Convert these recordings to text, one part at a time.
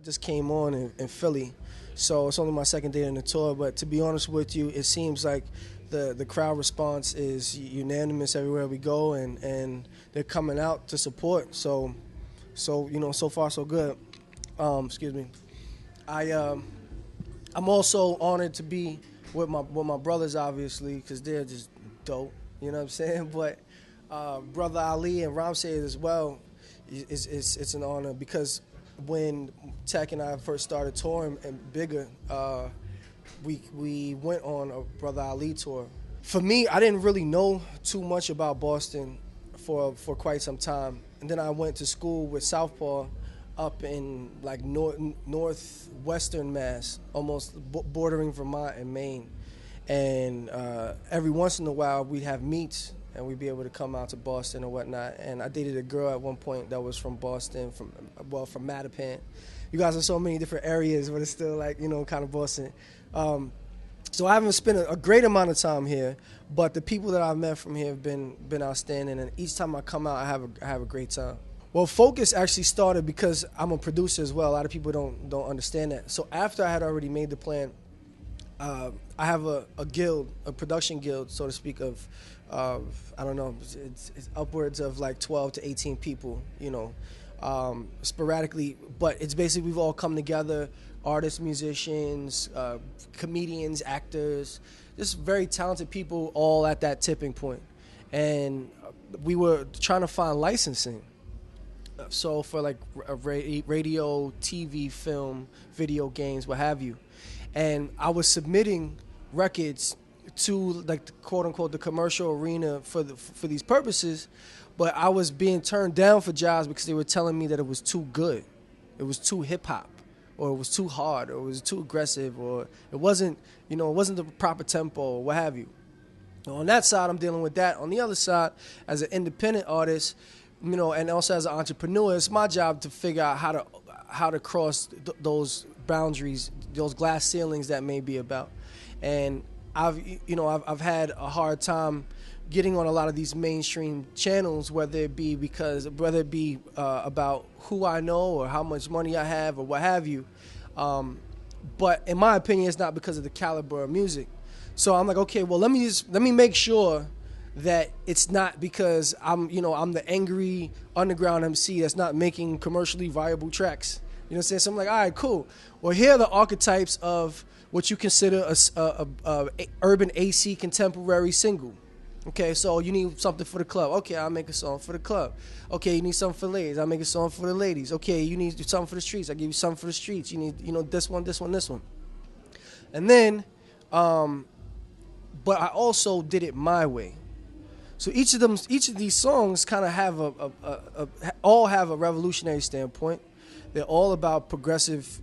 just came on in Philly, so it's only my second day on the tour. But to be honest with you, it seems like the crowd response is unanimous everywhere we go, and they're coming out to support. So so far so good. Excuse me. I'm also honored to be with my brothers, obviously, because they're just dope. You know what I'm saying? But Brother Ali and Ramsey as well, it's an honor, because when Tech and I first started touring and bigger, we went on a Brother Ali tour. For me, I didn't really know too much about Boston for quite some time, and then I went to school with Southpaw up in like northwestern Mass, almost bordering Vermont and Maine. And every once in a while, we'd have meets, and we'd be able to come out to Boston or whatnot. And I dated a girl at one point that was from Boston, from Mattapan. You guys are so many different areas, but it's still like, kind of Boston. So I haven't spent a great amount of time here, but the people that I've met from here have been outstanding. And each time I come out, I have a great time. Well, Focus actually started because I'm a producer as well. A lot of people don't understand that. So after I had already made the plan, I have a guild, a production guild, so to speak, of I don't know, it's upwards of like 12 to 18 people, sporadically. But it's basically we've all come together, artists, musicians, comedians, actors, just very talented people, all at that tipping point. And we were trying to find licensing. So for like radio, TV, film, video games, what have you. And I was submitting records to like the quote unquote the commercial arena for these purposes, but I was being turned down for jobs because they were telling me that it was too good, it was too hip hop, or it was too hard, or it was too aggressive, or it wasn't the proper tempo, or what have you. On that side, I'm dealing with that. On the other side, as an independent artist, and also as an entrepreneur, it's my job to figure out how to cross those boundaries, those glass ceilings that may be about. And I've had a hard time getting on a lot of these mainstream channels, whether it be about who I know or how much money I have or what have you. But in my opinion, it's not because of the caliber of music. So I'm like, okay, well, let me make sure that it's not because I'm the angry underground MC that's not making commercially viable tracks. You know what I'm saying? So I'm like, all right, cool. Well, here are the archetypes of what you consider a urban AC contemporary single. Okay, so you need something for the club. Okay, I'll make a song for the club. Okay, you need something for ladies. I'll make a song for the ladies. Okay, you need something for the streets. I'll give you something for the streets. You need, this one. And then, but I also did it my way. So each of these songs kind of have all have a revolutionary standpoint. They're all about progressive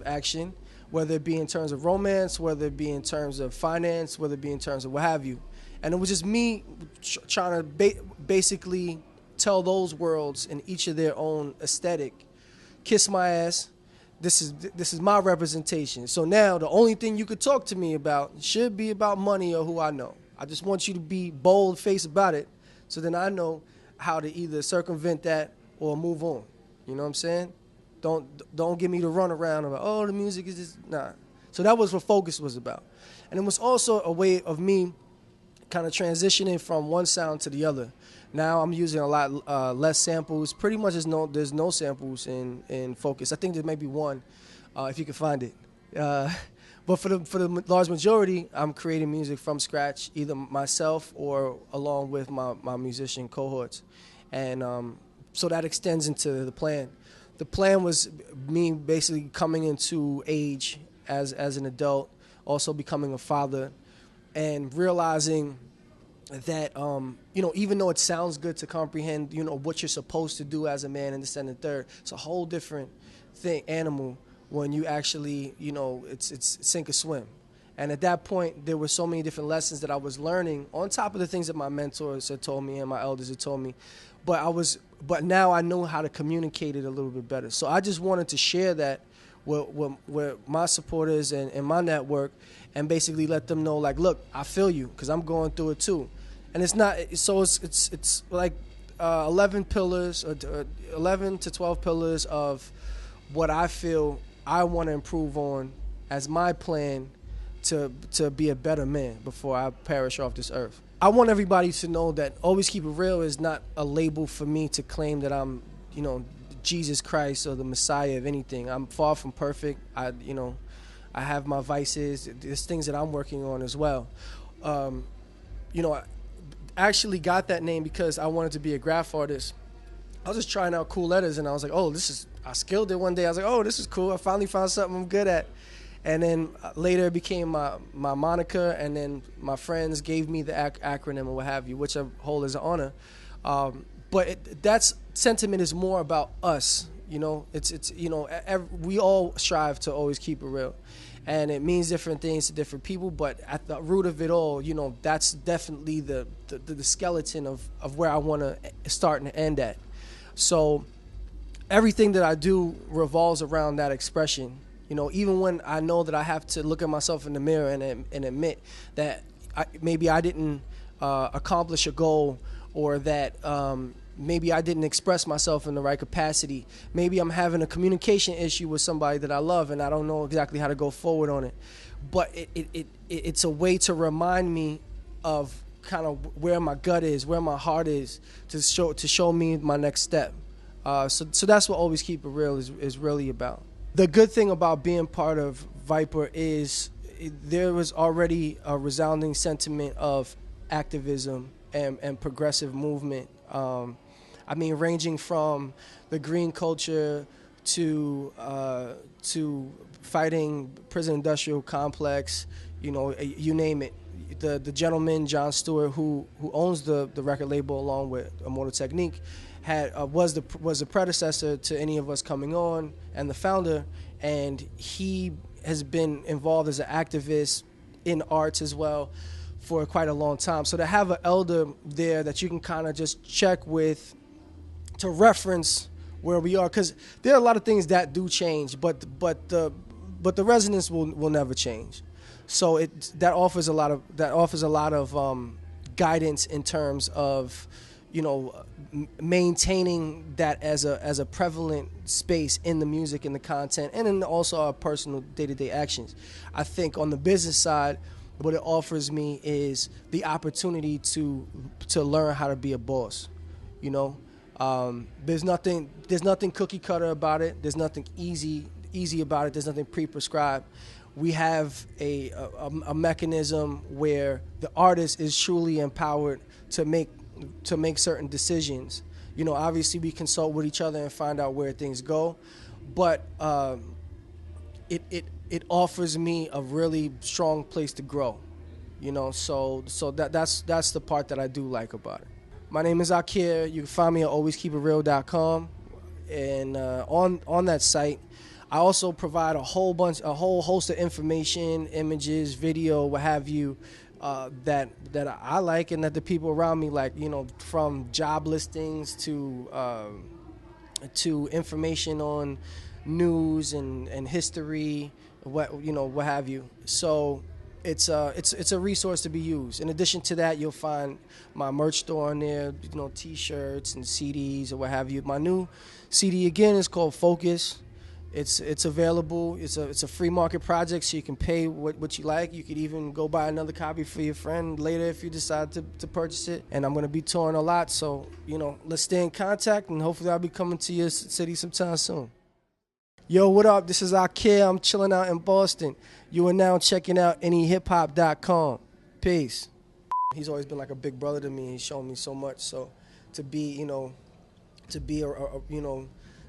action, whether it be in terms of romance, whether it be in terms of finance, whether it be in terms of what have you. And it was just me trying to basically tell those worlds in each of their own aesthetic. Kiss my ass. This is my representation. So now the only thing you could talk to me about should be about money or who I know. I just want you to be bold-faced about it, so then I know how to either circumvent that or move on. You know what I'm saying? Don't give me the runaround about, oh, the music is just, nah. So that was what Focus was about. And it was also a way of me kind of transitioning from one sound to the other. Now I'm using a lot less samples. Pretty much there's no samples in Focus. I think there may be one, if you can find it. But for the large majority, I'm creating music from scratch, either myself or along with my musician cohorts. And so that extends into the plan. The plan was me basically coming into age as an adult, also becoming a father, and realizing that, even though it sounds good to comprehend, what you're supposed to do as a man and this and the third, it's a whole different animal when you actually, it's sink or swim. And at that point, there were so many different lessons that I was learning on top of the things that my mentors had told me and my elders had told me. But now I know how to communicate it a little bit better. So I just wanted to share that with my supporters and my network, and basically let them know, like, look, I feel you, because I'm going through it too. And it's not, so it's like 11 pillars, or 11 to 12 pillars of what I feel I want to improve on as my plan to be a better man before I perish off this earth. I want everybody to know that Always Keep It Real is not a label for me to claim that I'm, Jesus Christ or the Messiah of anything. I'm far from perfect. I have my vices. There's things that I'm working on as well. I actually got that name because I wanted to be a graph artist. I was just trying out cool letters, and I was like, I skilled it one day. I was like, oh, this is cool. I finally found something I'm good at. And then later it became my moniker, and then my friends gave me the acronym or what have you, which I hold as an honor. But that's sentiment is more about us. We all strive to always keep it real. And it means different things to different people, but at the root of it all, that's definitely the skeleton of where I want to start and end at. So everything that I do revolves around that expression. Even when I know that I have to look at myself in the mirror and admit that maybe I didn't accomplish a goal, or that maybe I didn't express myself in the right capacity. Maybe I'm having a communication issue with somebody that I love and I don't know exactly how to go forward on it. But it's a way to remind me of kind of where my gut is, where my heart is, to show me my next step. So that's what Always Keep It Real is really about. The good thing about being part of Viper is there was already a resounding sentiment of activism and progressive movement. Ranging from the green culture to fighting prison industrial complex, you name it. The gentleman John Stewart, who owns the record label along with Immortal Technique, was the predecessor to any of us coming on, and the founder, and he has been involved as an activist in arts as well for quite a long time. So to have an elder there that you can kind of just check with to reference where we are, because there are a lot of things that do change, but the resonance will never change. So that offers a lot of guidance in terms of maintaining that as a prevalent space in the music and the content, and in also our personal day-to-day actions. I think on the business side, what it offers me is the opportunity to learn how to be a boss. There's nothing cookie cutter about it. There's nothing easy about it. There's nothing pre-prescribed. We have a mechanism where the artist is truly empowered to make certain decisions. Obviously we consult with each other and find out where things go, but it offers me a really strong place to grow. So that's the part that I do like about it. My name is AKIR. You can find me at alwayskeepitreal.com, and on that site, I also provide a whole host of information, images, video, what have you, that I like and that the people around me like. From job listings to information on news and history, what have you. So it's a resource to be used. In addition to that, you'll find my merch store on there, T-shirts and CDs or what have you. My new CD again is called Focus. It's available. It's a free market project, so you can pay what you like. You could even go buy another copy for your friend later if you decide to purchase it. And I'm going to be touring a lot, so let's stay in contact, and hopefully I'll be coming to your city sometime soon. Yo, what up? This is AKIR. I'm chilling out in Boston. You are now checking out anyhiphop.com. Peace. He's always been like a big brother to me. He's shown me so much. So to be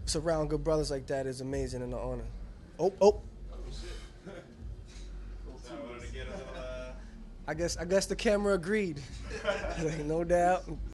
surround good brothers like that is amazing and an honor. Oh. I guess the camera agreed. No doubt.